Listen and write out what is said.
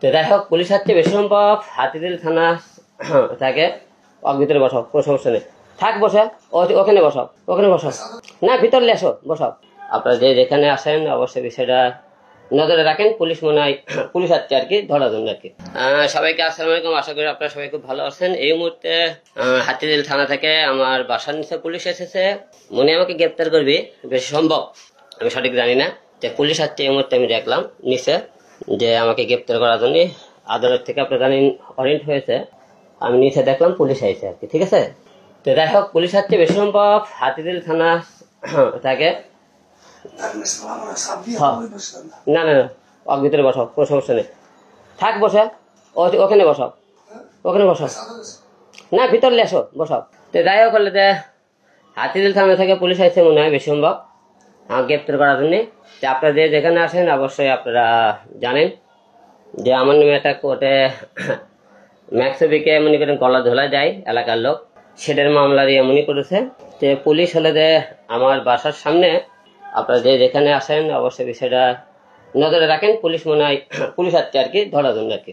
তো যাই হোক, পুলিশ আসছে বেশি সম্ভব হাতিঝিল থানা থাকে। ভিতরে বসাও, কোনো সমস্যা নেই। থাক বসে, ওখানে বসাও, ওখানে বসাও। না, ভিতরে লেসো, বসাও। আপনারা যে যেখানে আসেন অবশ্যই বিষয়টা নজরে রাখেন। পুলিশ মনে হয় পুলিশ আসছে আর কি ধরার জন্য আর কি। সবাইকে আসসালামু আলাইকুম, আশা করি আপনারা সবাই খুব ভালো আছেন। এই মুহূর্তে হাতিঝিল থানা থেকে আমার বাসার নিচে পুলিশ এসেছে। মনে আমাকে গ্রেপ্তার করবি বেশি সম্ভব, আমি সঠিক জানি না। যে পুলিশ আসছে এই মুহূর্তে আমি দেখলাম নিচে, যে আমাকে গ্রেপ্তার করার জন্য আদালত থেকে আপনার জানেন ওয়ারেন্ট হয়েছে। আমি নিচে দেখলাম পুলিশ আইছে আর কি, ঠিক আছে। তো যাই হোক, পুলিশ আসছে বেশি সম্ভব হাতিঝিল থানা থাকে। না না না, ভিতরে বসাও, কোনো সমস্যা নেই। থাক বসে, ওখানে বসাও, ওখানে বসাও। না, ভিতরে লেসো, বসাও। তো যাই হোক, যে হাতিঝিল থানা থেকে পুলিশ আসছে মনে হয় বেশি সম্ভব গ্রেপ্তার করার জন্য। তো আপনারা যে যেখানে আসেন অবশ্যই আপনারা জানেন যে আমার নামে একটা কোর্টে ম্যাক্সবিকে এমনি করে গলা ধোলা যায় এলাকার লোক, সেটার মামলা দিয়ে এমনই করেছে। তো পুলিশ হলে যে আমার বাসার সামনে আপনারা যে যেখানে আসেন অবশ্যই বিষয়টা নজরে রাখেন। পুলিশ মনে হয় পুলিশ আসছে আর কি ধরার জন্য আর কি।